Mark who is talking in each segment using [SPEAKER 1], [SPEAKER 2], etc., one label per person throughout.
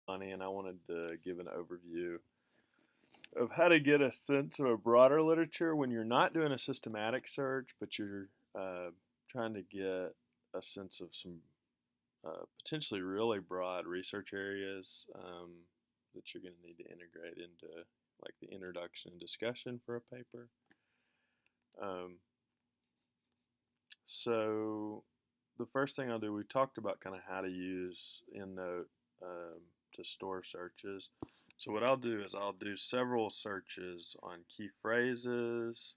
[SPEAKER 1] Bonnie, and I wanted to give an overview of how to get a sense of a broader literature when you're not doing a systematic search, but you're uh, trying to get a sense of some potentially really broad research areas that you're going to need to integrate into like the introduction and discussion for a paper. Um, so the first thing I'll do, we talked about kind of how to use EndNote to store searches. So what I'll do is I'll do several searches on key phrases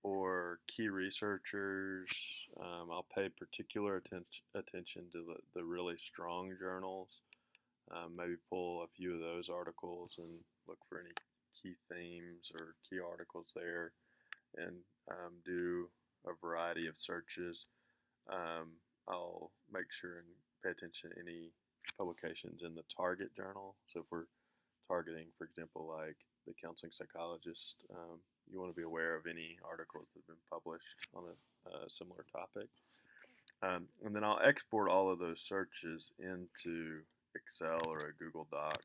[SPEAKER 1] or key researchers. I'll pay particular attention to the really strong journals. Maybe pull a few of those articles and look for any key themes or key articles there, and do a variety of searches. Um, I'll make sure and pay attention to any publications in the target journal. So if we're targeting, for example, like the Counseling Psychologist, you want to be aware of any articles that have been published on a similar topic. And then I'll export all of those searches into Excel or a Google Doc.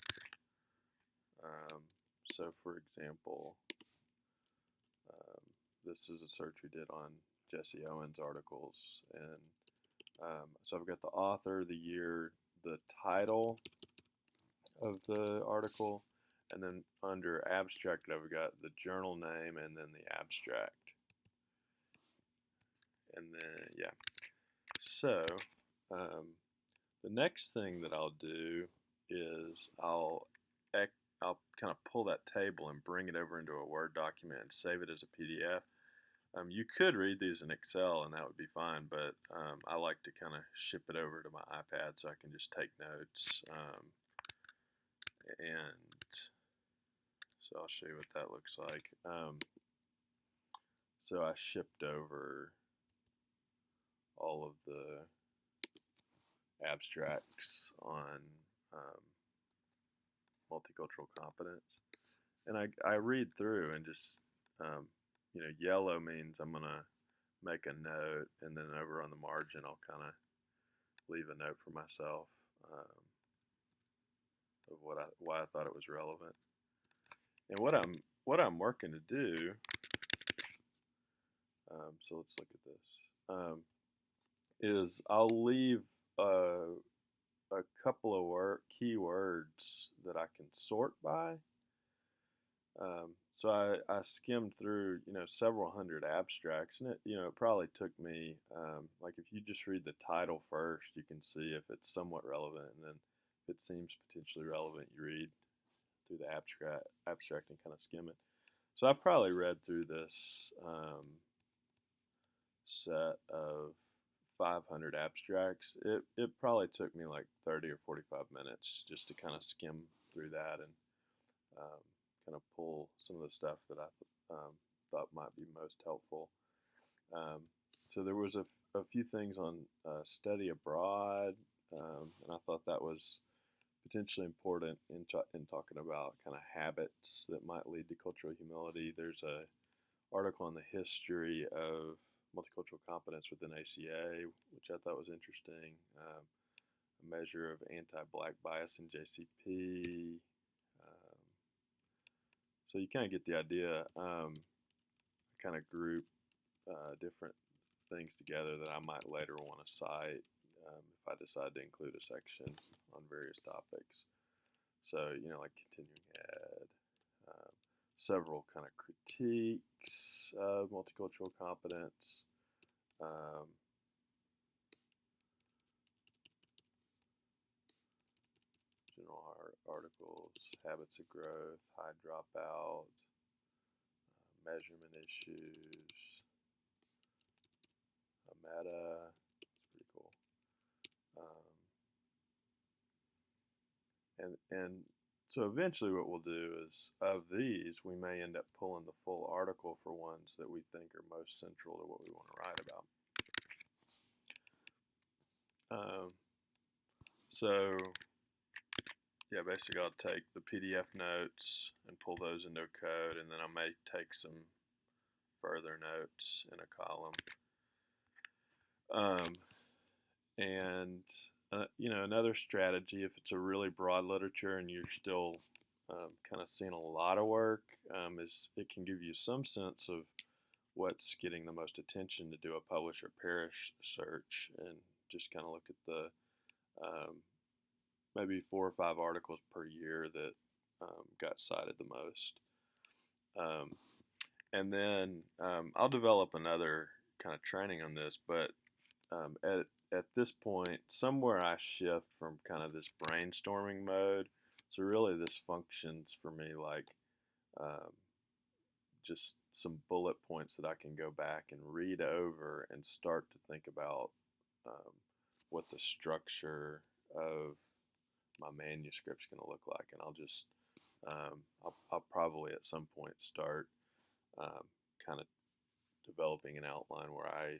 [SPEAKER 1] Um, so for example, um, this is a search we did on Jesse Owens articles, and so I've got the author, the year, the title of the article, and then under abstract I've got the journal name and then the abstract. And then, yeah. So the next thing that I'll do is I'll kind of pull that table and bring it over into a Word document and save it as a PDF. You could read these in Excel and that would be fine, but I like to kind of ship it over to my iPad so I can just take notes. And so I'll show you what that looks like. So I shipped over all of the abstracts on multicultural competence, and I read through and just yellow means I'm gonna make a note, and then over on the margin I'll kind of leave a note for myself of why I thought it was relevant. And what I'm working to do. So let's look at this. Is I'll leave a couple of keywords that I can sort by. So I skimmed through several hundred abstracts, and it probably took me like if you just read the title first, you can see if it's somewhat relevant, and then if it seems potentially relevant, you read through the abstract and kind of skim it. So I probably read through this set of 500 abstracts. It probably took me like 30 or 45 minutes just to kind of skim through that and kind of pull some of the stuff that I thought might be most helpful. So there was a few things on study abroad, and I thought that was potentially important in talking about kind of habits that might lead to cultural humility. There's a article on the history of multicultural competence within ACA, which I thought was interesting. A measure of anti-black bias in JCP. So you kind of get the idea. I kind of group different things together that I might later want to cite if I decide to include a section on various topics. So, like continuing ed, several kind of critiques of multicultural competence. General articles, habits of growth, high dropout, measurement issues, a meta. It's pretty cool. And so eventually what we'll do is, of these, we may end up pulling the full article for ones that we think are most central to what we want to write about. So yeah, basically I'll take the PDF notes and pull those into a code, and then I may take some further notes in a column. And another strategy, if it's a really broad literature and you're still kind of seeing a lot of work, is it can give you some sense of what's getting the most attention to do a publish or perish search and just kind of look at the um, maybe 4 or 5 articles per year that got cited the most. Um, and then I'll develop another kind of training on this, but at this point, somewhere I shift from kind of this brainstorming mode. So really, this functions for me like um, just some bullet points that I can go back and read over and start to think about um, what the structure of my manuscript's going to look like, and I'll probably at some point start kind of developing an outline where I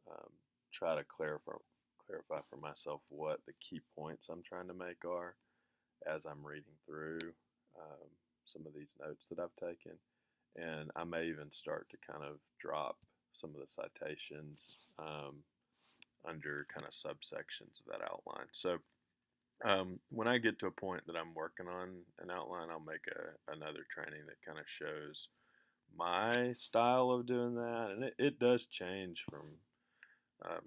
[SPEAKER 1] um, try to clarify for myself what the key points I'm trying to make are as I'm reading through um, some of these notes that I've taken. And I may even start to kind of drop some of the citations under kind of subsections of that outline. So when I get to a point that I'm working on an outline, I'll make another training that kind of shows my style of doing that. And it does change from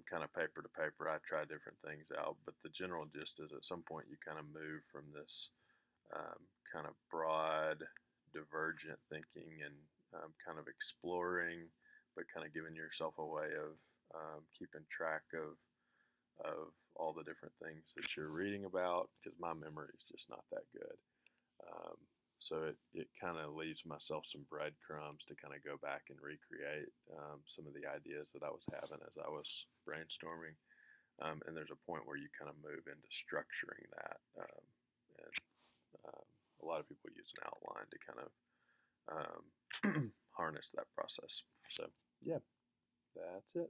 [SPEAKER 1] kind of paper to paper. I try different things out, but the general gist is at some point you kind of move from this kind of broad, divergent thinking and kind of exploring, but kind of giving yourself a way of keeping track of all the different things that you're reading about, because my memory is just not that good. Um, so it kind of leaves myself some breadcrumbs to kind of go back and recreate some of the ideas that I was having as I was brainstorming. And there's a point where you kind of move into structuring that. And a lot of people use an outline to kind of harness that process. So, yeah, that's it.